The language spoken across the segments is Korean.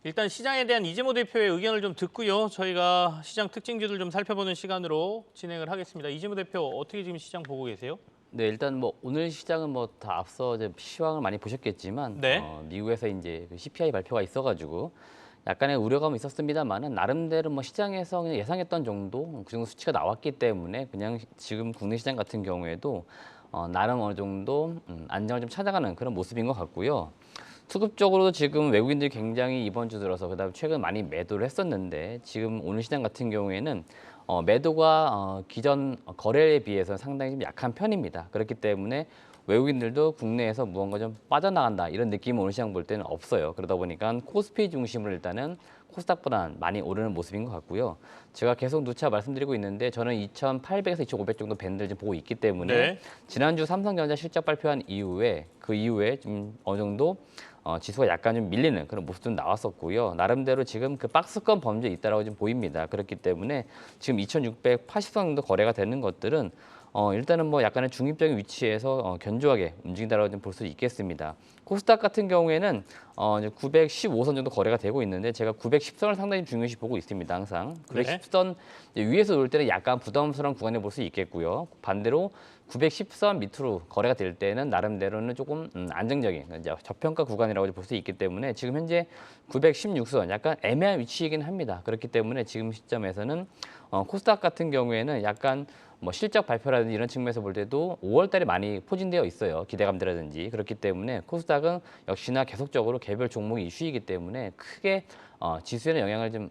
일단 시장에 대한 이재모 대표의 의견을 좀 듣고요. 저희가 시장 특징주들 좀 살펴보는 시간으로 진행을 하겠습니다. 이재모 대표 어떻게 지금 시장 보고 계세요? 네, 일단 뭐 오늘 시장은 뭐 다 앞서 이제 시황을 많이 보셨겠지만 네. 미국에서 이제 그 CPI 발표가 있어가지고 약간의 우려감은 있었습니다만은 나름대로 뭐 시장에서 그냥 예상했던 정도 그 정도 수치가 나왔기 때문에 그냥 지금 국내 시장 같은 경우에도 나름 어느 정도 안정을 좀 찾아가는 그런 모습인 것 같고요. 수급적으로도 지금 외국인들이 굉장히 이번 주 들어서 그다음에 최근 많이 매도를 했었는데 지금 오늘 시장 같은 경우에는 매도가 기존 거래에 비해서 상당히 좀 약한 편입니다. 그렇기 때문에 외국인들도 국내에서 무언가 좀 빠져나간다 이런 느낌은 오늘 시장 볼 때는 없어요. 그러다 보니까 코스피 중심으로 일단은 코스닥보다는 많이 오르는 모습인 것 같고요. 제가 계속 누차 말씀드리고 있는데 저는 2,800에서 2,500 정도 밴드를 지금 보고 있기 때문에 네. 지난주 삼성전자 실적 발표한 이후에 그 이후에 좀 어느 정도 지수가 약간 좀 밀리는 그런 모습도 나왔었고요. 나름대로 지금 그 박스권 범죄에 있다라고 지금 보입니다. 그렇기 때문에 지금 2,680선 정도 거래가 되는 것들은 일단은 뭐 약간의 중립적인 위치에서 견조하게 움직인다라고 좀 볼 수 있겠습니다. 코스닥 같은 경우에는 이제 915선 정도 거래가 되고 있는데 제가 910선을 상당히 중요시 보고 있습니다. 항상 네. 910선 위에서 올 때는 약간 부담스러운 구간에 볼 수 있겠고요. 반대로 910선 밑으로 거래가 될 때는 나름대로는 조금 안정적인 이제 저평가 구간이라고 볼 수 있기 때문에 지금 현재 916선 약간 애매한 위치이긴 합니다. 그렇기 때문에 지금 시점에서는 코스닥 같은 경우에는 약간 뭐 실적 발표라든지 이런 측면에서 볼 때도 5월 달에 많이 포진되어 있어요. 기대감들라든지. 그렇기 때문에 코스닥은 역시나 계속적으로 개별 종목이 이슈이기 때문에 크게 지수에는 영향을 좀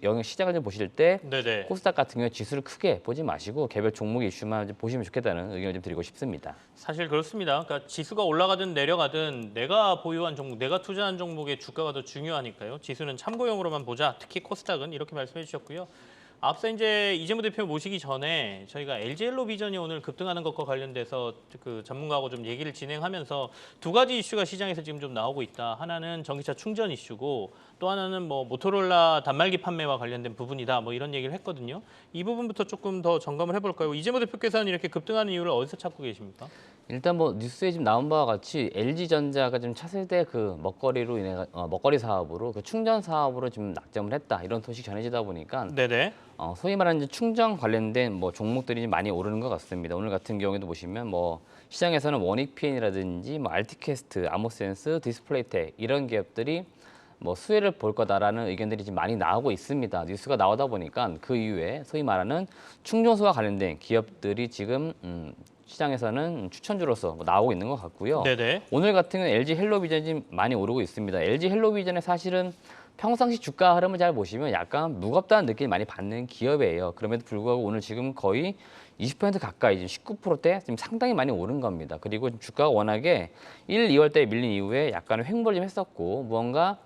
영향 시장을 좀 보실 때 네네. 코스닥 같은 경우에 지수를 크게 보지 마시고 개별 종목의 이슈만 좀 보시면 좋겠다는 의견을 좀 드리고 싶습니다. 사실 그렇습니다. 그러니까 지수가 올라가든 내려가든 내가 보유한 종목, 내가 투자한 종목의 주가가 더 중요하니까요. 지수는 참고용으로만 보자. 특히 코스닥은 이렇게 말씀해 주셨고요. 앞서 이제 이재모 대표 모시기 전에 저희가 LG엘로비전이 오늘 급등하는 것과 관련돼서 그 전문가하고 좀 얘기를 진행하면서 두 가지 이슈가 시장에서 지금 좀 나오고 있다. 하나는 전기차 충전 이슈고 또 하나는 뭐 모토로라 단말기 판매와 관련된 부분이다. 뭐 이런 얘기를 했거든요. 이 부분부터 조금 더 점검을 해볼까요? 이재모 대표께서는 이렇게 급등하는 이유를 어디서 찾고 계십니까? 일단 뭐 뉴스에 지금 나온 바와 같이 LG전자가 지금 차세대 그 먹거리로 인해 먹거리 사업으로 그 충전 사업으로 지금 낙점을 했다 이런 소식 전해지다 보니까 네네. 소위 말하는 이제 충전 관련된 뭐 종목들이 좀 많이 오르는 것 같습니다. 오늘 같은 경우에도 보시면 뭐 시장에서는 원익PN이라든지 뭐 알티캐스트, 아모센스, 디스플레이텍 이런 기업들이 뭐 수혜를 볼 거다라는 의견들이 지금 많이 나오고 있습니다. 뉴스가 나오다 보니까 그 이후에 소위 말하는 충전소와 관련된 기업들이 지금 시장에서는 추천주로서 뭐 나오고 있는 것 같고요. 네네. 오늘 같은 경우는 LG 헬로비전이 지금 많이 오르고 있습니다. LG 헬로비전의 사실은 평상시 주가 흐름을 잘 보시면 약간 무겁다는 느낌을 많이 받는 기업이에요. 그럼에도 불구하고 오늘 지금 거의 20% 가까이 지금 19%대 지금 상당히 많이 오른 겁니다. 그리고 주가가 워낙에 1, 2월 때 밀린 이후에 약간의 횡보를 좀 했었고 무언가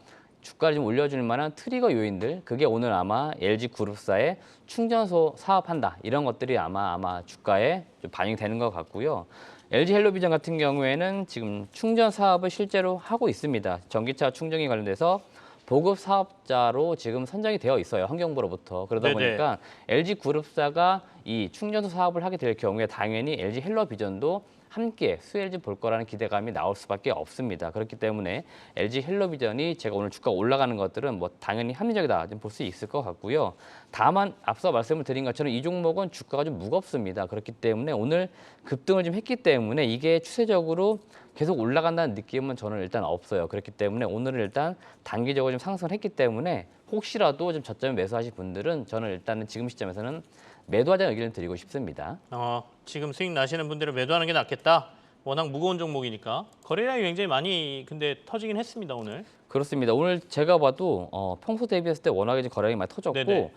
주가를 좀 올려줄 만한 트리거 요인들 그게 오늘 아마 LG 그룹사의 충전소 사업한다 이런 것들이 아마 주가에 좀 반영되는 것 같고요. LG 헬로비전 같은 경우에는 지금 충전 사업을 실제로 하고 있습니다. 전기차 충전기 관련돼서 보급 사업자로 지금 선정이 되어 있어요. 환경부로부터. 그러다 네네. 보니까 LG 그룹사가 이 충전소 사업을 하게 될 경우에 당연히 LG 헬로비전도 함께 수혜를 볼 거라는 기대감이 나올 수밖에 없습니다. 그렇기 때문에 LG 헬로비전이 제가 오늘 주가 올라가는 것들은 뭐 당연히 합리적이다 좀 볼 수 있을 것 같고요. 다만 앞서 말씀을 드린 것처럼 이 종목은 주가가 좀 무겁습니다. 그렇기 때문에 오늘 급등을 좀 했기 때문에 이게 추세적으로 계속 올라간다는 느낌은 저는 일단 없어요. 그렇기 때문에 오늘은 일단 단기적으로 좀 상승을 했기 때문에 혹시라도 좀 저점에 매수하실 분들은 저는 일단은 지금 시점에서는 매도하자는 의견을 드리고 싶습니다. 지금 수익 나시는 분들은 매도하는 게 낫겠다. 워낙 무거운 종목이니까. 거래량이 굉장히 많이 근데 터지긴 했습니다, 오늘. 그렇습니다. 오늘 제가 봐도 평소 대비했을 때 워낙에 거래량이 많이 터졌고 네네.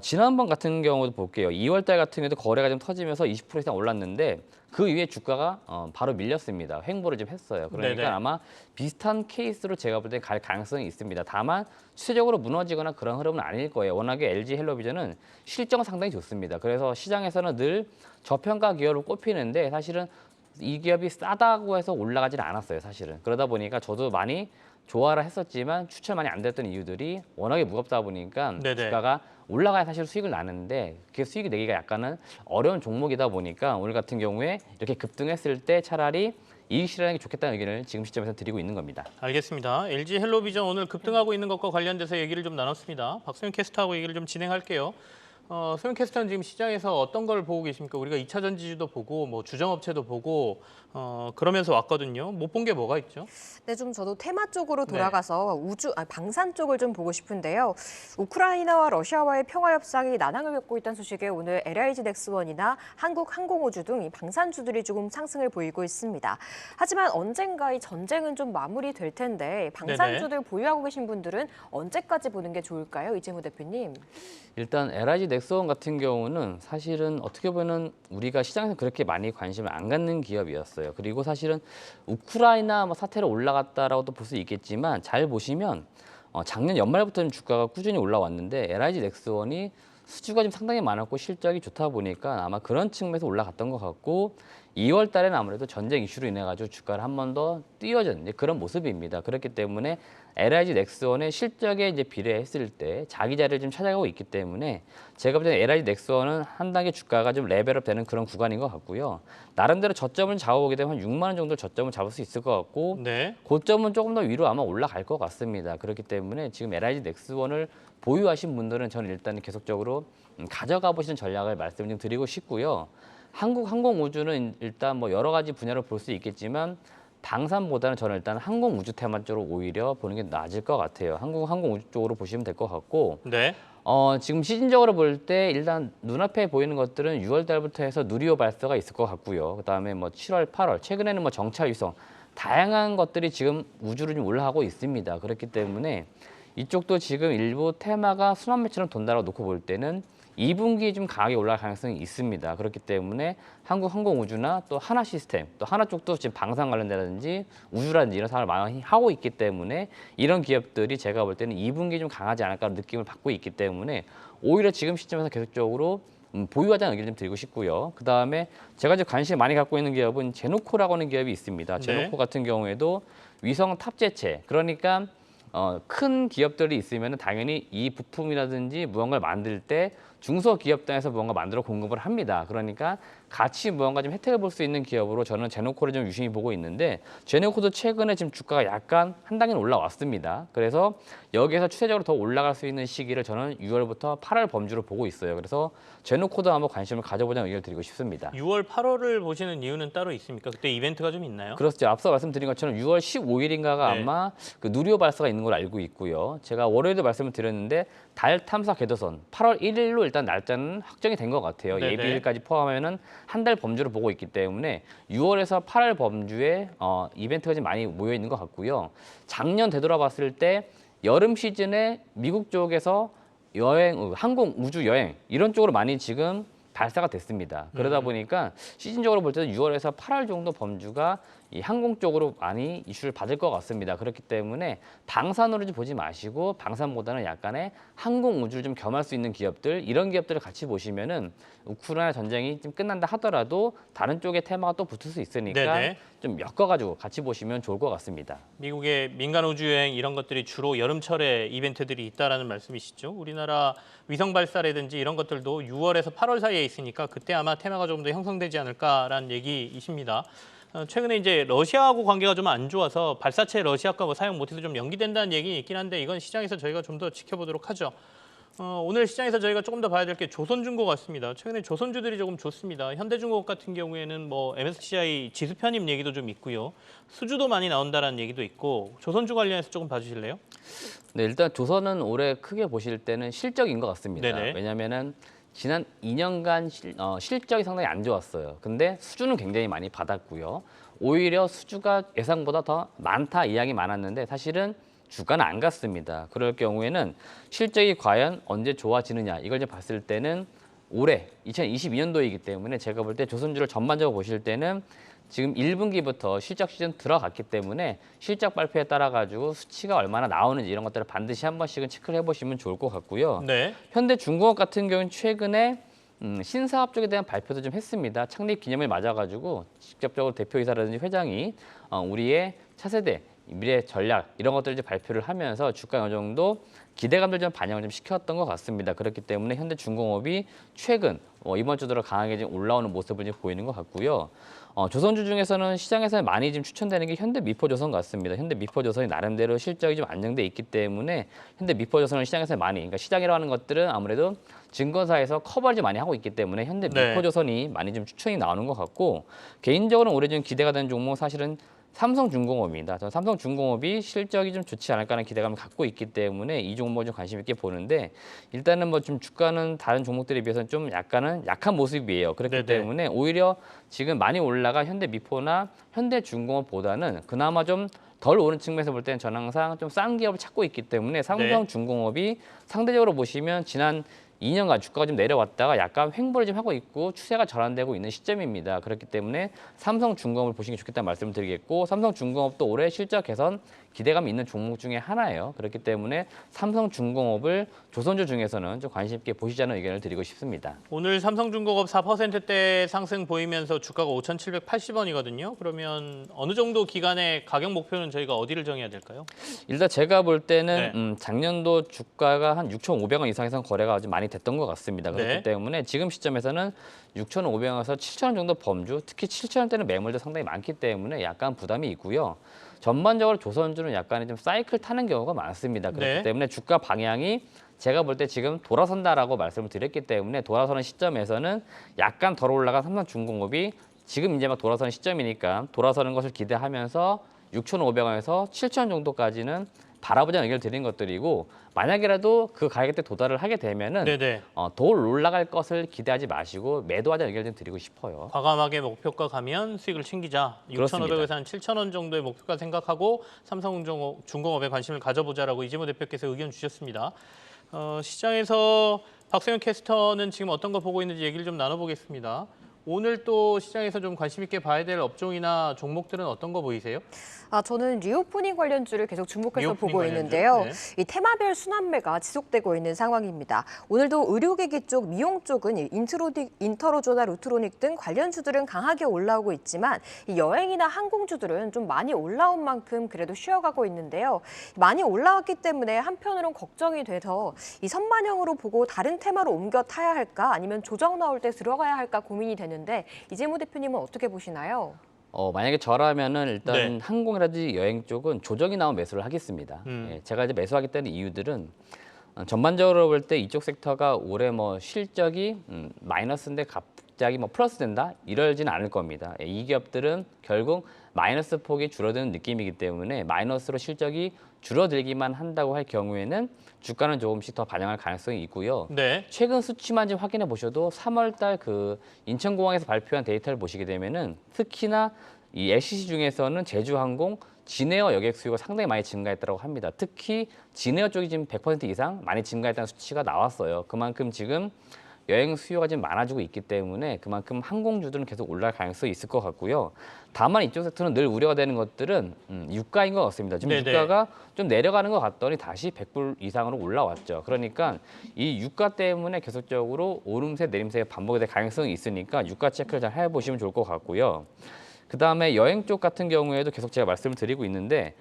지난번 같은 경우도 볼게요. 2월 달 같은 경우도 거래가 좀 터지면서 20% 이상 올랐는데 그 이후에 주가가 바로 밀렸습니다. 횡보를 좀 했어요. 그러니까 네네. 아마 비슷한 케이스로 제가 볼 때 갈 가능성이 있습니다. 다만 추세적으로 무너지거나 그런 흐름은 아닐 거예요. 워낙에 LG 헬로비전은 실적은 상당히 좋습니다. 그래서 시장에서는 늘 저평가 기업으로 꼽히는데 사실은 이 기업이 싸다고 해서 올라가지는 않았어요, 사실은. 그러다 보니까 저도 많이 좋아라 했었지만 추천 많이 안 됐던 이유들이 워낙에 무겁다 보니까 네네. 주가가 올라가야 사실 수익을 나는데 그게 수익이 내기가 약간은 어려운 종목이다 보니까 오늘 같은 경우에 이렇게 급등했을 때 차라리 이익 실현하는 게 좋겠다는 의견을 지금 시점에서 드리고 있는 겁니다. 알겠습니다. LG 헬로비전 오늘 급등하고 있는 것과 관련돼서 얘기를 좀 나눴습니다. 박소영 캐스터하고 얘기를 좀 진행할게요. 소영 캐스터는 지금 시장에서 어떤 걸 보고 계십니까? 우리가 2차 전지주도 보고 뭐 주정업체도 보고 그러면서 왔거든요. 못 본 게 뭐가 있죠? 네, 좀 저도 테마 쪽으로 돌아가서 방산 쪽을 좀 보고 싶은데요. 우크라이나와 러시아와의 평화 협상이 난항을 겪고 있다는 소식에 오늘 LIG 넥스원이나 한국항공우주 등 이 방산주들이 조금 상승을 보이고 있습니다. 하지만 언젠가 이 전쟁은 좀 마무리될 텐데 방산주들 보유하고 계신 분들은 언제까지 보는 게 좋을까요, 이재무 대표님? 일단 LIG 넥스원 같은 경우는 사실은 어떻게 보면 우리가 시장에서 그렇게 많이 관심을 안 갖는 기업이었어요. 그리고 사실은 우크라이나 뭐 사태로 올라갔다라고도 볼 수 있겠지만 잘 보시면 작년 연말부터는 주가가 꾸준히 올라왔는데 LIG 넥스원이 수주가 좀 상당히 많았고 실적이 좋다 보니까 아마 그런 측면에서 올라갔던 것 같고 2월 달에는 아무래도 전쟁 이슈로 인해 가지고 주가를 한 번 더 띄워진 그런 모습입니다. 그렇기 때문에 LIG 넥스원의 실적에 이제 비례했을 때 자기 자리를 좀 찾아가고 있기 때문에 제가 볼 때는 LIG 넥스원은 한 단계 주가가 좀 레벨업 되는 그런 구간인 것 같고요. 나름대로 저점을 잡아보게 되면 한 6만 원 정도 저점을 잡을 수 있을 것 같고 고점은 조금 더 위로 아마 올라갈 것 같습니다. 그렇기 때문에 지금 LIG 넥스원을 보유하신 분들은 저는 일단 계속적으로 가져가 보시는 전략을 말씀을 좀 드리고 싶고요. 한국항공우주는 일단 뭐 여러 가지 분야로 볼 수 있겠지만 방산보다는 저는 일단 항공우주 테마 쪽으로 오히려 보는 게 나을 것 같아요. 항공우주 쪽으로 보시면 될 것 같고 지금 시즌적으로 볼 때 일단 눈앞에 보이는 것들은 6월 달부터 해서 누리호 발사가 있을 것 같고요. 그다음에 뭐 7월, 8월 최근에는 뭐 정찰 위성 다양한 것들이 지금 우주로 좀 올라가고 있습니다. 그렇기 때문에 이쪽도 지금 일부 테마가 순환매처럼 돈다라고 놓고 볼 때는 2분기에 좀 강하게 올라갈 가능성이 있습니다. 그렇기 때문에 한국항공우주나 또 하나시스템, 또 하나 쪽도 지금 방산 관련되라든지 우주라든지 이런 사업을 많이 하고 있기 때문에 이런 기업들이 제가 볼 때는 2분기에 좀 강하지 않을까 느낌을 받고 있기 때문에 오히려 지금 시점에서 계속적으로 보유하자는 의견을 좀 드리고 싶고요. 그다음에 제가 이제 관심 많이 갖고 있는 기업은 제노코라고 하는 기업이 있습니다. 제노코 같은 경우에도 위성 탑재체, 그러니까 큰 기업들이 있으면 당연히 이 부품이라든지 무언가를 만들 때 중소기업단에서 무언가 만들어 공급을 합니다. 그러니까 같이 무언가 좀 혜택을 볼 수 있는 기업으로 저는 제노코를 좀 유심히 보고 있는데 제노코도 최근에 지금 주가가 약간 한 단계는 올라왔습니다. 그래서 여기에서 추세적으로 더 올라갈 수 있는 시기를 저는 6월부터 8월 범주로 보고 있어요. 그래서 제노코도 한번 관심을 가져보자는 의견을 드리고 싶습니다. 6월, 8월을 보시는 이유는 따로 있습니까? 그때 이벤트가 좀 있나요? 그렇죠. 앞서 말씀드린 것처럼 6월 15일인가가 아마 그 누리호 발사가 있는 걸로 알고 있고요. 제가 월요일도 말씀을 드렸는데 달 탐사 궤도선 8월 1일로 일단 날짜는 확정이 된 것 같아요. 예비일까지 포함하면은 한 달 범주로 보고 있기 때문에 6월에서 8월 범주에 이벤트가 좀 많이 모여 있는 것 같고요. 작년 되돌아봤을 때 여름 시즌에 미국 쪽에서 여행, 항공 우주 여행 이런 쪽으로 많이 지금 발사가 됐습니다. 그러다 보니까 시즌적으로 볼 때는 6월에서 8월 정도 범주가 이 항공 쪽으로 많이 이슈를 받을 것 같습니다. 그렇기 때문에 방산으로 좀 보지 마시고 방산보다는 약간의 항공 우주를 좀 겸할 수 있는 기업들 이런 기업들을 같이 보시면은 우크라이나 전쟁이 좀 끝난다 하더라도 다른 쪽에 테마가 또 붙을 수 있으니까 좀 엮어가지고 같이 보시면 좋을 것 같습니다. 미국의 민간 우주여행 이런 것들이 주로 여름철에 이벤트들이 있다라는 말씀이시죠? 우리나라 위성 발사라든지 이런 것들도 6월에서 8월 사이에 있으니까 그때 아마 테마가 조금 더 형성되지 않을까라는 얘기이십니다. 최근에 이제 러시아하고 관계가 좀 안 좋아서 발사체 러시아가 뭐 사용 못해서 좀 연기된다는 얘기 있긴 한데 이건 시장에서 저희가 좀 더 지켜보도록 하죠. 오늘 시장에서 저희가 조금 더 봐야 될 게 조선중공 같습니다. 최근에 조선주들이 조금 좋습니다. 현대중공업 같은 경우에는 뭐 MSCI 지수 편입 얘기도 좀 있고요. 수주도 많이 나온다라는 얘기도 있고 조선주 관련해서 조금 봐주실래요? 네, 일단 조선은 올해 크게 보실 때는 실적인 것 같습니다. 왜냐하면은 지난 2년간 실적이 상당히 안 좋았어요. 근데 수주는 굉장히 많이 받았고요. 오히려 수주가 예상보다 더 많다 이야기 많았는데 사실은 주가는 안 갔습니다. 그럴 경우에는 실적이 과연 언제 좋아지느냐 이걸 좀 봤을 때는 올해 2022년도이기 때문에 제가 볼 때 조선주를 전반적으로 보실 때는 지금 1분기부터 실적 시즌 들어갔기 때문에 실적 발표에 따라 가지고 수치가 얼마나 나오는지 이런 것들을 반드시 한 번씩은 체크를 해보시면 좋을 것 같고요. 현대중공업 같은 경우는 최근에 신사업 쪽에 대한 발표도 좀 했습니다. 창립 기념일 맞아가지고 직접적으로 대표이사라든지 회장이 우리의 차세대 미래 전략 이런 것들을 이제 발표를 하면서 주가 어느 정도 기대감들 좀 반영을 좀 시켰던 것 같습니다. 그렇기 때문에 현대중공업이 최근 이번 주 들어 강하게 지금 올라오는 모습을 지금 보이는 것 같고요. 조선주 중에서는 시장에서 많이 지금 추천되는 게 현대미포조선 같습니다. 현대미포조선이 나름대로 실적이 좀 안정돼 있기 때문에 현대미포조선을 시장에서 많이, 그러니까 시장이라고 하는 것들은 아무래도 증권사에서 커버를 많이 하고 있기 때문에 현대미포조선이 많이 좀 추천이 나오는 것 같고, 개인적으로는 올해 좀 기대가 되는 종목 사실은 삼성중공업입니다. 저는 삼성중공업이 실적이 좀 좋지 않을까 하는 기대감을 갖고 있기 때문에 이 종목을 좀 관심 있게 보는데, 일단은 뭐 좀 주가는 다른 종목들에 비해서는 좀 약간은 약한 모습이에요. 그렇기 네네. 때문에 오히려 지금 많이 올라가 현대미포나 현대중공업보다는 그나마 좀 덜 오른 측면에서 볼 때는 저는 항상 좀 싼 기업을 찾고 있기 때문에 삼성중공업이 상대적으로 보시면 지난 2년간 주가가 좀 내려왔다가 약간 횡보를 좀 하고 있고 추세가 전환되고 있는 시점입니다. 그렇기 때문에 삼성중공업을 보시는 게 좋겠다는 말씀을 드리겠고, 삼성중공업도 올해 실적 개선 기대감이 있는 종목 중에 하나예요. 그렇기 때문에 삼성중공업을 조선주 중에서는 좀 관심 있게 보시자는 의견을 드리고 싶습니다. 오늘 삼성중공업 4%대 상승 보이면서 주가가 5,780원이거든요. 그러면 어느 정도 기간의 가격 목표는 저희가 어디를 정해야 될까요? 일단 제가 볼 때는 네. 작년도 주가가 한 6,500원 이상에서 거래가 좀 많이 됐던 것 같습니다. 그렇기 네. 때문에 지금 시점에서는 6,500원에서 7,000원 정도 범주, 특히 7,000원대는 매물도 상당히 많기 때문에 약간 부담이 있고요. 전반적으로 조선주는 약간의 좀 사이클 타는 경우가 많습니다. 그렇기 네. 때문에 주가 방향이 제가 볼 때 지금 돌아선다라고 말씀을 드렸기 때문에 돌아서는 시점에서는 약간 덜 올라간 삼성중공업이 지금 이제 막 돌아서는 시점이니까 돌아서는 것을 기대하면서 6,500원에서 7,000원 정도까지는 바라보자는 의견을 드린 것들이고, 만약이라도 그 가격대 도달을 하게 되면은 네네. 더 올라갈 것을 기대하지 마시고 매도하자는 의견을 좀 드리고 싶어요. 과감하게 목표가 가면 수익을 챙기자. 그렇습니다. 6,500에서 한 7,000원 정도의 목표가 생각하고 삼성중공업에 관심을 가져보자라고 이재모 대표께서 의견 주셨습니다. 시장에서 박세현 캐스터는 지금 어떤 거 보고 있는지 얘기를 좀 나눠보겠습니다. 오늘 또 시장에서 좀 관심 있게 봐야 될 업종이나 종목들은 어떤 거 보이세요? 저는 리오프닝 관련주를 계속 주목해서 리오프닝 보고 관련주? 있는데요. 네. 이 테마별 순환매가 지속되고 있는 상황입니다. 오늘도 의료기기 쪽, 미용 쪽은 이 인터로조나 루트로닉 등 관련주들은 강하게 올라오고 있지만 이 여행이나 항공주들은 좀 많이 올라온 만큼 그래도 쉬어가고 있는데요. 많이 올라왔기 때문에 한편으론 걱정이 돼서 이 선반영으로 보고 다른 테마로 옮겨 타야 할까 아니면 조정 나올 때 들어가야 할까 고민이 되는데 이재모 대표님은 어떻게 보시나요? 만약에 저라면은 일단 네. 항공이라든지 여행 쪽은 조정이 나온 매수를 하겠습니다. 예, 제가 이제 매수하겠다는 이유들은 전반적으로 볼 때 이쪽 섹터가 올해 뭐 실적이 마이너스인데 갑자기 뭐 플러스 된다 이러지는 않을 겁니다. 예, 이 기업들은 결국 마이너스 폭이 줄어드는 느낌이기 때문에 마이너스로 실적이 줄어들기만 한다고 할 경우에는 주가는 조금씩 더 반영할 가능성이 있고요. 네. 최근 수치만 좀 확인해 보셔도 3월달 그 인천공항에서 발표한 데이터를 보시게 되면은 특히나 이 LCC 중에서는 제주항공, 진에어 여객 수요가 상당히 많이 증가했다고 합니다. 특히 진에어 쪽이 지금 100% 이상 많이 증가했다는 수치가 나왔어요. 그만큼 지금 여행 수요가 지금 많아지고 있기 때문에 그만큼 항공주들은 계속 올라갈 가능성이 있을 것 같고요. 다만 이쪽 섹터는 늘 우려가 되는 것들은 유가인 것 같습니다. 지금 네네. 유가가 좀 내려가는 것 같더니 다시 100불 이상으로 올라왔죠. 그러니까 이 유가 때문에 계속적으로 오름세 내림세가 반복이 될 가능성이 있으니까 유가 체크를 잘 해보시면 좋을 것 같고요. 그다음에 여행 쪽 같은 경우에도 계속 제가 말씀을 드리고 있는데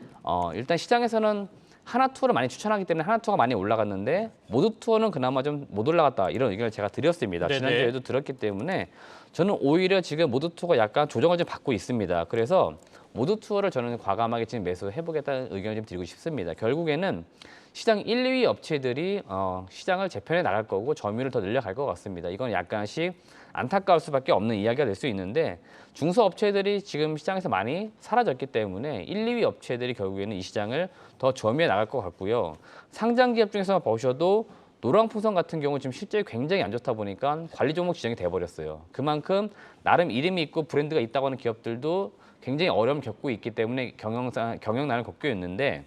일단 시장에서는 하나투어를 많이 추천하기 때문에 하나투어가 많이 올라갔는데 모두투어는 그나마 좀 못 올라갔다 이런 의견을 제가 드렸습니다. 네네. 지난주에도 들었기 때문에 저는 오히려 지금 모두투어가 약간 조정을 좀 받고 있습니다. 그래서 모두투어를 저는 과감하게 지금 매수해보겠다는 의견을 좀 드리고 싶습니다. 결국에는 시장 1, 2위 업체들이 시장을 재편해 나갈 거고 점유율을 더 늘려갈 것 같습니다. 이건 약간씩 안타까울 수밖에 없는 이야기가 될 수 있는데 중소업체들이 지금 시장에서 많이 사라졌기 때문에 1, 2위 업체들이 결국에는 이 시장을 더 점유해 나갈 것 같고요. 상장기업 중에서 보셔도 노랑풍선 같은 경우 지금 실적이 굉장히 안 좋다 보니까 관리 종목 지정이 돼버렸어요. 그만큼 나름 이름이 있고 브랜드가 있다고 하는 기업들도 굉장히 어려움을 겪고 있기 때문에 경영난을 겪고 있는데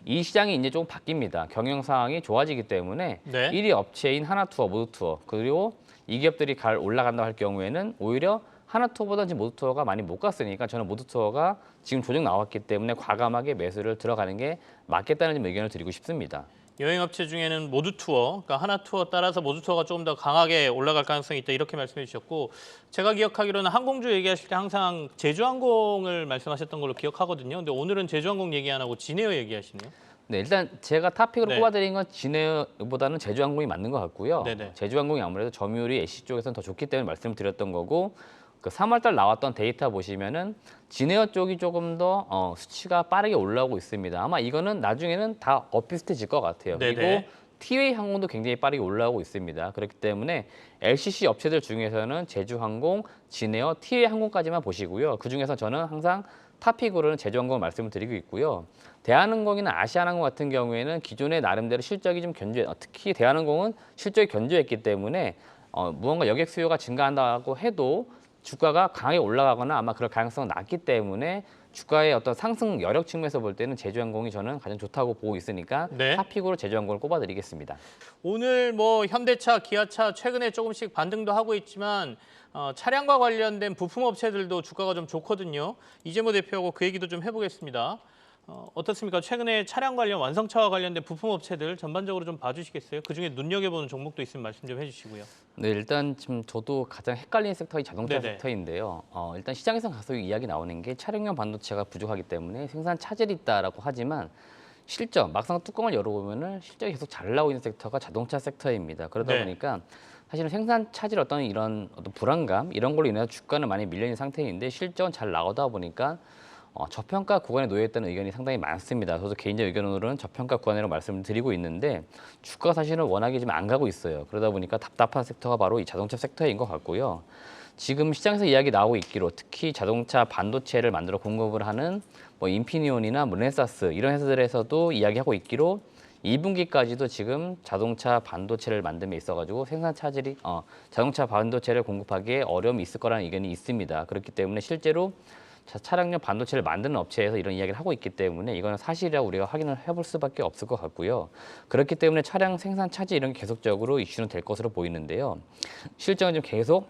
이 시장이 이제 조금 바뀝니다. 경영 상황이 좋아지기 때문에 네. 1위 업체인 하나투어, 모두투어 그리고 이 기업들이 올라간다고 할 경우에는 오히려 하나투어보다 지금 모두투어가 많이 못 갔으니까 저는 모두투어가 지금 조정 나왔기 때문에 과감하게 매수를 들어가는 게 맞겠다는 좀 의견을 드리고 싶습니다. 여행업체 중에는 모두투어, 그러니까 하나투어 따라서 모두투어가 조금 더 강하게 올라갈 가능성이 있다 이렇게 말씀해 주셨고, 제가 기억하기로는 항공주 얘기하실 때 항상 제주항공을 말씀하셨던 걸로 기억하거든요. 근데 오늘은 제주항공 얘기 안 하고 진에어 얘기하시네요. 네, 일단 제가 탑픽으로 네. 꼽아드린 건 진해보다는 제주항공이 맞는 것 같고요. 네네. 제주항공이 아무래도 점유율이 애쉬 쪽에서는 더 좋기 때문에 말씀을 드렸던 거고 그 3월달 나왔던 데이터 보시면은 진에어 쪽이 조금 더 수치가 빠르게 올라오고 있습니다. 아마 이거는 나중에는 다 엇비슷해질 것 같아요. 네네. 그리고 티웨이 항공도 굉장히 빠르게 올라오고 있습니다. 그렇기 때문에 LCC 업체들 중에서는 제주항공, 진에어, 티웨이 항공까지만 보시고요. 그중에서 저는 항상 탑픽으로는 제주항공을 말씀을 드리고 있고요. 대한항공이나 아시아나항공 같은 경우에는 기존에 나름대로 실적이 좀 특히 대한항공은 실적이 견조했기 때문에 무언가 여객 수요가 증가한다고 해도 주가가 강하게 올라가거나 아마 그럴 가능성은 낮기 때문에 주가의 어떤 상승 여력 측면에서 볼 때는 제주항공이 저는 가장 좋다고 보고 있으니까 네. 탑픽으로 제주항공을 꼽아드리겠습니다. 오늘 뭐 현대차, 기아차 최근에 조금씩 반등도 하고 있지만 차량과 관련된 부품 업체들도 주가가 좀 좋거든요. 이재모 대표하고 그 얘기도 좀 해보겠습니다. 어떻습니까? 최근에 차량 관련 완성차와 관련된 부품 업체들 전반적으로 좀 봐주시겠어요? 그중에 눈여겨보는 종목도 있으면 말씀 좀 해주시고요. 네, 일단 지금 저도 가장 헷갈리는 섹터이 자동차 네네. 섹터인데요. 일단 시장에서 계속 이야기 나오는 게 차량용 반도체가 부족하기 때문에 생산 차질이 있다라고 하지만 실적 막상 뚜껑을 열어보면은 실적이 계속 잘 나오고 있는 섹터가 자동차 섹터입니다. 그러다 네. 보니까 사실은 생산 차질 이런 어떤 불안감 이런 걸로 인해서 주가는 많이 밀려 있는 상태인데 실적은 잘 나오다 보니까 저평가 구간에 놓여 있다는 의견이 상당히 많습니다. 저도 개인적 의견으로는 저평가 구간이라고 말씀을 드리고 있는데 주가가 사실은 워낙에 지금 안 가고 있어요. 그러다 보니까 답답한 섹터가 바로 이 자동차 섹터인 것 같고요. 지금 시장에서 이야기 나오고 있기로 특히 자동차 반도체를 만들어 공급을 하는 뭐 인피니온이나 르네사스 이런 회사들에서도 이야기하고 있기로 2분기까지도 지금 자동차 반도체를 만듦에 있어가지고 생산 차질이 자동차 반도체를 공급하기에 어려움이 있을 거라는 의견이 있습니다. 그렇기 때문에 실제로 차량용 반도체를 만드는 업체에서 이런 이야기를 하고 있기 때문에 이거는 사실이라고 우리가 확인을 해볼 수밖에 없을 것 같고요. 그렇기 때문에 차량 생산 차질 이런 게 계속적으로 이슈는 될 것으로 보이는데요. 실적은 좀 계속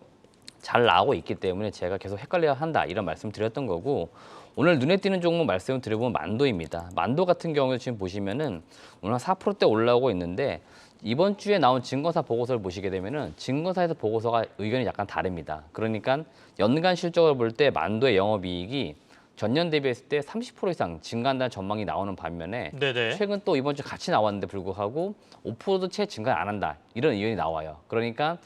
잘 나오고 있기 때문에 제가 계속 헷갈려야 한다 이런 말씀 드렸던 거고 오늘 눈에 띄는 종목 말씀을 드려보면 만도입니다. 만도 같은 경우에 지금 보시면은 오늘 4%대 올라오고 있는데 이번 주에 나온 증거사 보고서를 보시게 되면은 증거사에서 보고서가 의견이 약간 다릅니다. 그러니까 연간 실적을 볼 때 만도의 영업이익이 전년 대비했을 때 30% 이상 증가한다는 전망이 나오는 반면에 네네. 최근 또 이번 주 같이 나왔는데 불구하고 5%도 채 증가 안 한다 이런 의견이 나와요. 그러니까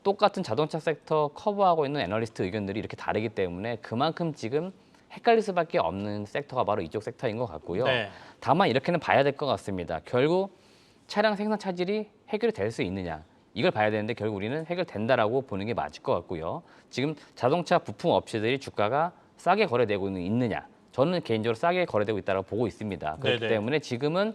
똑같은 자동차 섹터 커버하고 있는 애널리스트 의견들이 이렇게 다르기 때문에 그만큼 지금 헷갈릴 수밖에 없는 섹터가 바로 이쪽 섹터인 것 같고요. 네. 다만 이렇게는 봐야 될 것 같습니다. 결국 차량 생산 차질이 해결이 될 수 있느냐 이걸 봐야 되는데 결국 우리는 해결된다라고 보는 게 맞을 것 같고요. 지금 자동차 부품 업체들이 주가가 싸게 거래되고 있느냐 저는 개인적으로 싸게 거래되고 있다고 보고 있습니다. 그렇기 네네. 때문에 지금은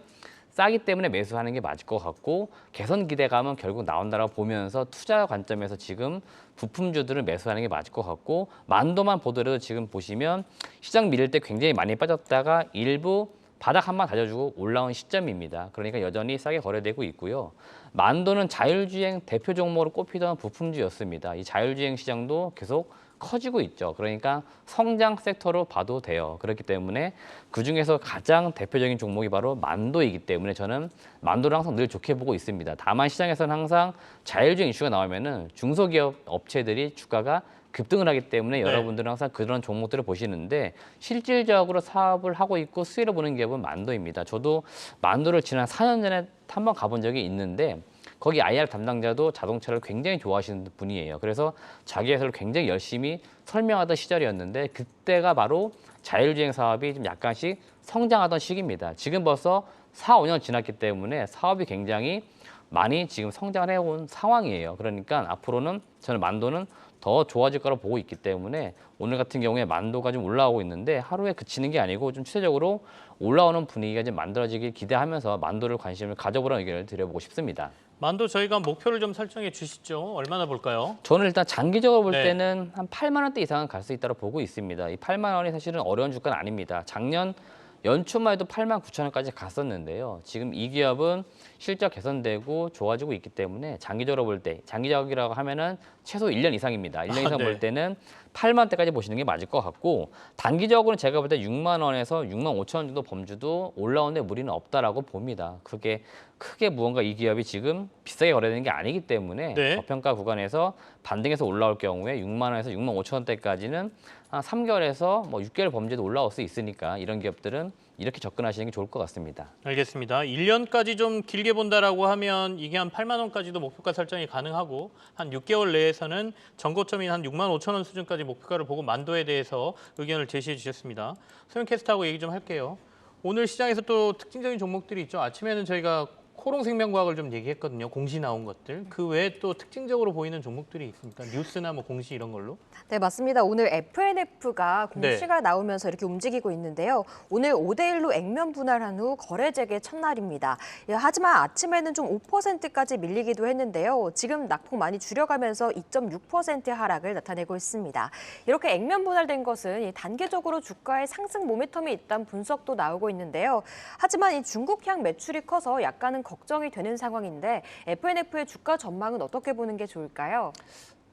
싸기 때문에 매수하는 게 맞을 것 같고 개선 기대감은 결국 나온다라고 보면서 투자 관점에서 지금 부품주들을 매수하는 게 맞을 것 같고 만도만 보더라도 지금 보시면 시장 밀릴 때 굉장히 많이 빠졌다가 일부 바닥 한번 다져주고 올라온 시점입니다. 그러니까 여전히 싸게 거래되고 있고요. 만도는 자율주행 대표 종목으로 꼽히던 부품주였습니다. 이 자율주행 시장도 계속 커지고 있죠. 그러니까 성장 섹터로 봐도 돼요. 그렇기 때문에 그중에서 가장 대표적인 종목이 바로 만도이기 때문에 저는 만도를 항상 늘 좋게 보고 있습니다. 다만 시장에서는 항상 자율주행 이슈가 나오면은 중소기업 업체들이 주가가 급등을 하기 때문에 네. 여러분들은 항상 그런 종목들을 보시는데 실질적으로 사업을 하고 있고 수혜를 보는 기업은 만도입니다. 저도 만도를 지난 4년 전에 한번 가본 적이 있는데 거기 IR 담당자도 자동차를 굉장히 좋아하시는 분이에요. 그래서 자기 회사를 굉장히 열심히 설명하던 시절이었는데 그때가 바로 자율주행 사업이 좀 약간씩 성장하던 시기입니다. 지금 벌써 4, 5년 지났기 때문에 사업이 굉장히 많이 지금 성장을 해온 상황이에요. 그러니까 앞으로는 저는 만도는 더 좋아질 거라고 보고 있기 때문에 오늘 같은 경우에 만도가 좀 올라오고 있는데 하루에 그치는 게 아니고 좀 추세적으로 올라오는 분위기가 좀 만들어지길 기대하면서 만도를 관심을 가져보라는 의견을 드려보고 싶습니다. 만도 저희가 목표를 좀 설정해 주시죠. 얼마나 볼까요? 저는 일단 장기적으로 볼 네. 때는 한 8만 원대 이상은 갈 수 있다고 보고 있습니다. 이 8만 원이 사실은 어려운 주가는 아닙니다. 작년 연초만 해도 8만 9천 원까지 갔었는데요. 지금 이 기업은 실적 개선되고 좋아지고 있기 때문에 장기적으로 볼 때, 장기적이라고 하면은 최소 1년 이상입니다. 1년 이상 네. 볼 때는 8만 원대까지 보시는 게 맞을 것 같고 단기적으로는 제가 볼 때 6만 원에서 6만 5천 원 정도 범주도 올라오는데 무리는 없다라고 봅니다. 그게 크게 무언가 이 기업이 지금 비싸게 거래되는 게 아니기 때문에 네. 저평가 구간에서 반등해서 올라올 경우에 6만 원에서 6만 5천 원대까지는 한 3개월에서 뭐 6개월 범죄도 올라올 수 있으니까 이런 기업들은 이렇게 접근하시는 게 좋을 것 같습니다. 알겠습니다. 1년까지 좀 길게 본다라고 하면 이게 한 8만 원까지도 목표가 설정이 가능하고 한 6개월 내에서는 전고점인 한 6만 5천 원 수준까지 목표가를 보고 만도에 대해서 의견을 제시해 주셨습니다. 소영 캐스터하고 얘기 좀 할게요. 오늘 시장에서 또 특징적인 종목들이 있죠. 아침에는 저희가 코롱생명과학을 좀 얘기했거든요. 공시 나온 것들. 그 외에 또 특징적으로 보이는 종목들이 있습니까? 뉴스나 뭐 공시 이런 걸로? 네, 맞습니다. 오늘 FNF가 공시가 나오면서 이렇게 움직이고 있는데요. 오늘 5대1로 액면 분할한 후 거래 재개 첫날입니다. 예, 하지만 아침에는 좀 5%까지 밀리기도 했는데요. 지금 낙폭 많이 줄여가면서 2.6% 하락을 나타내고 있습니다. 이렇게 액면 분할된 것은 단계적으로 주가의 상승 모멘텀이 있다는 분석도 나오고 있는데요. 하지만 이 중국향 매출이 커서 약간은 걱정이 되는 상황인데 FNF의 주가 전망은 어떻게 보는 게 좋을까요?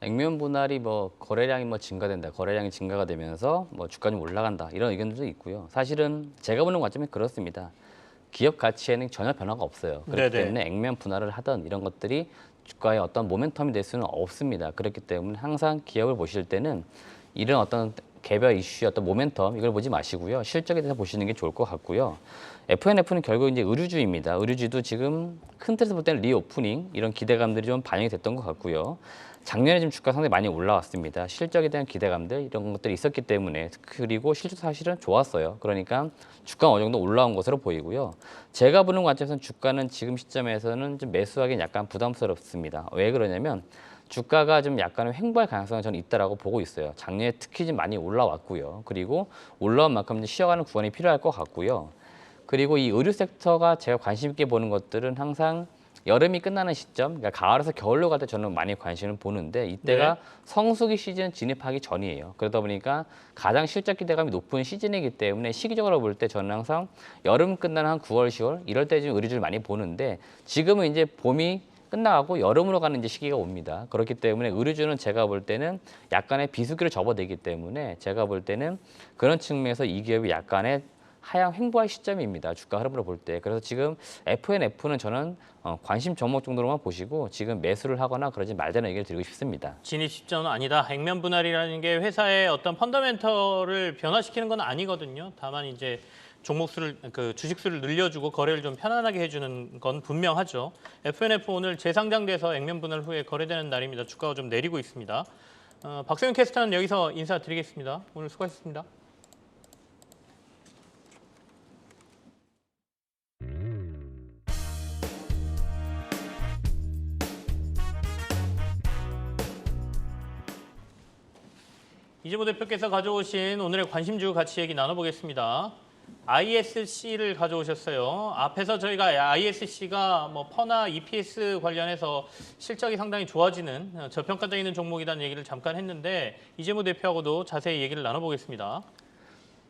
액면 분할이 뭐 거래량이 뭐 증가된다, 거래량이 증가가 되면서 뭐 주가 좀 올라간다 이런 의견들도 있고요. 사실은 제가 보는 관점이 그렇습니다. 기업 가치에는 전혀 변화가 없어요. 그렇기 네네. 때문에 액면 분할을 하던 이런 것들이 주가의 어떤 모멘텀이 될 수는 없습니다. 그렇기 때문에 항상 기업을 보실 때는 이런 어떤 개별 이슈, 어떤 모멘텀 이걸 보지 마시고요. 실적에 대해서 보시는 게 좋을 것 같고요. FNF는 결국 이제 의류주입니다. 의류주도 지금 큰 틀에서 볼 때는 리오프닝 이런 기대감들이 좀 반영이 됐던 것 같고요. 작년에 좀 주가 상당히 많이 올라왔습니다. 실적에 대한 기대감들 이런 것들이 있었기 때문에 그리고 실적 사실은 좋았어요. 그러니까 주가 어느 정도 올라온 것으로 보이고요. 제가 보는 관점에서는 주가는 지금 시점에서는 좀 매수하기는 약간 부담스럽습니다. 왜 그러냐면 주가가 좀 약간의 횡보할 가능성이 저는 있다라고 보고 있어요. 작년에 특히 좀 많이 올라왔고요. 그리고 올라온 만큼 쉬어가는 구간이 필요할 것 같고요. 그리고 이 의류 섹터가 제가 관심 있게 보는 것들은 항상 여름이 끝나는 시점, 그러니까 가을에서 겨울로 갈 때 저는 많이 관심을 보는데 이때가 네. 성수기 시즌 진입하기 전이에요. 그러다 보니까 가장 실적 기대감이 높은 시즌이기 때문에 시기적으로 볼 때 저는 항상 여름 끝나는 한 9월, 10월 이럴 때 좀 의류주를 많이 보는데 지금은 이제 봄이 끝나가고 여름으로 가는 이제 시기가 옵니다. 그렇기 때문에 의류주는 제가 볼 때는 약간의 비수기를 접어내기 때문에 제가 볼 때는 그런 측면에서 이 기업이 약간의 하향 횡보할 시점입니다. 주가 흐름으로 볼 때. 그래서 지금 FNF는 저는 관심 종목 정도로만 보시고 지금 매수를 하거나 그러지 말자는 얘기를 드리고 싶습니다. 진입 시점은 아니다. 액면 분할이라는 게 회사의 어떤 펀더멘털을 변화시키는 건 아니거든요. 다만 이제 종목 수를 그 주식 수를 늘려주고 거래를 좀 편안하게 해주는 건 분명하죠. FNF 오늘 재상장돼서 액면 분할 후에 거래되는 날입니다. 주가가 좀 내리고 있습니다. 박소영 캐스터는 여기서 인사드리겠습니다. 오늘 수고하셨습니다. 이재모 대표께서 가져오신 오늘의 관심주 가치 얘기 나눠보겠습니다. ISC를 가져오셨어요. 앞에서 저희가 ISC가 뭐 퍼나 EPS 관련해서 실적이 상당히 좋아지는 저평가되어 있는 종목이라는 얘기를 잠깐 했는데 이재모 대표하고도 자세히 얘기를 나눠보겠습니다.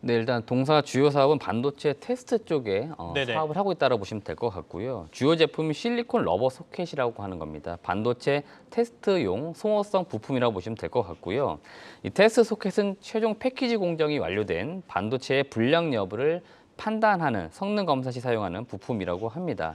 네, 일단 동사 주요 사업은 반도체 테스트 쪽에 네네. 사업을 하고 있다고 보시면 될 것 같고요. 주요 제품이 실리콘 러버 소켓이라고 하는 겁니다. 반도체 테스트용 소모성 부품이라고 보시면 될 것 같고요. 이 테스트 소켓은 최종 패키지 공정이 완료된 반도체의 불량 여부를 판단하는 성능 검사 시 사용하는 부품이라고 합니다.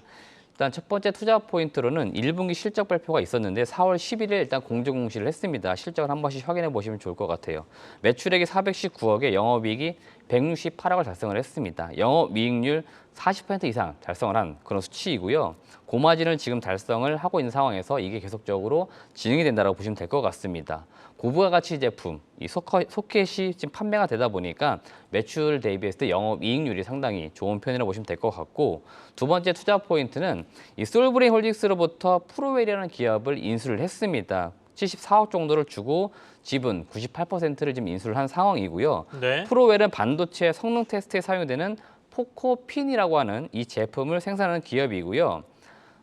일단 첫 번째 투자 포인트로는 1분기 실적 발표가 있었는데 4월 11일 일단 공정 공시를 했습니다. 실적을 한 번씩 확인해 보시면 좋을 것 같아요. 매출액이 419억에 영업이익이 168억을 달성을 했습니다. 영업이익률 40% 이상 달성을 한 그런 수치이고요. 고마진을 지금 달성을 하고 있는 상황에서 이게 계속적으로 진행이 된다고 보시면 될 것 같습니다. 고부가 가치 제품, 이 소켓이 지금 판매가 되다 보니까 매출 대비했을 때 영업이익률이 상당히 좋은 편이라고 보시면 될 것 같고 두 번째 투자 포인트는 이 솔브레인 홀딩스로부터 프로웰이라는 기업을 인수를 했습니다. 74억 정도를 주고 지분 98%를 지금 인수를 한 상황이고요. 네. 프로웰은 반도체 성능 테스트에 사용되는 포코핀이라고 하는 이 제품을 생산하는 기업이고요.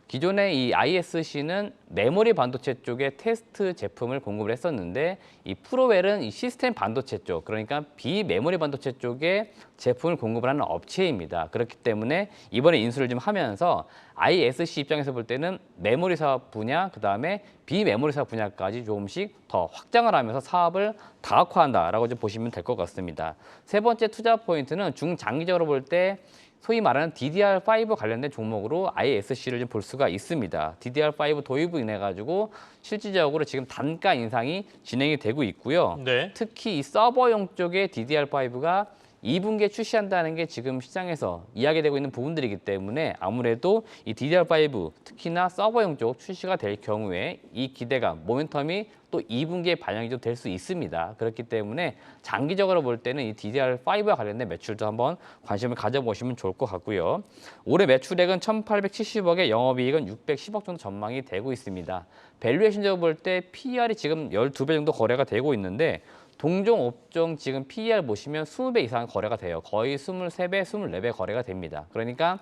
기존의 이 ISC는 메모리 반도체 쪽에 테스트 제품을 공급을 했었는데 이 프로웰은 이 시스템 반도체 쪽, 그러니까 비메모리 반도체 쪽에 제품을 공급을 하는 업체입니다. 그렇기 때문에 이번에 인수를 좀 하면서 ISC 입장에서 볼 때는 메모리 사업 분야, 그다음에 비메모리 사업 분야까지 조금씩 더 확장을 하면서 사업을 다각화한다라고 좀 보시면 될 것 같습니다. 세 번째 투자 포인트는 중장기적으로 볼 때 소위 말하는 DDR5 관련된 종목으로 ISC를 좀 볼 수가 있습니다. DDR5 도입으로 인해 가지고 실질적으로 지금 단가 인상이 진행이 되고 있고요. 네. 특히 이 서버용 쪽에 DDR5가 2분기에 출시한다는 게 지금 시장에서 이야기되고 있는 부분들이기 때문에 아무래도 이 DDR5 특히나 서버용 쪽 출시가 될 경우에 이 기대감, 모멘텀이 또 2분기에 반영이 좀 될 수 있습니다. 그렇기 때문에 장기적으로 볼 때는 이 DDR5와 관련된 매출도 한번 관심을 가져보시면 좋을 것 같고요. 올해 매출액은 1,870억에 영업이익은 610억 정도 전망이 되고 있습니다. 밸류에이션적으로 볼 때 PER이 지금 12배 정도 거래가 되고 있는데 동종 업종 지금 PER 보시면 20배 이상 거래가 돼요. 거의 23배, 24배 거래가 됩니다. 그러니까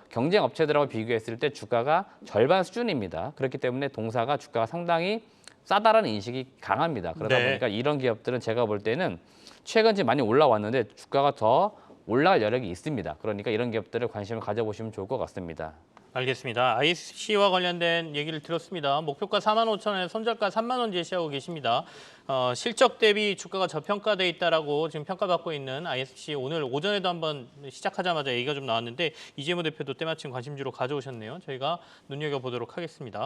경쟁 업체들하고 비교했을 때 주가가 절반 수준입니다. 그렇기 때문에 동사가 주가가 상당히 싸다라는 인식이 강합니다. 그러다 네. 보니까 이런 기업들은 제가 볼 때는 최근 지금 많이 올라왔는데 주가가 더 올라갈 여력이 있습니다. 그러니까 이런 기업들을 관심을 가져보시면 좋을 것 같습니다. 알겠습니다. ISC와 관련된 얘기를 들었습니다. 목표가 45,000원에 손절가 3만 원 제시하고 계십니다. 실적 대비 주가가 저평가돼 있다라고 지금 평가받고 있는 ISC 오늘 오전에도 한번 시작하자마자 얘기가 좀 나왔는데 이재모 대표도 때마침 관심주로 가져오셨네요. 저희가 눈여겨보도록 하겠습니다.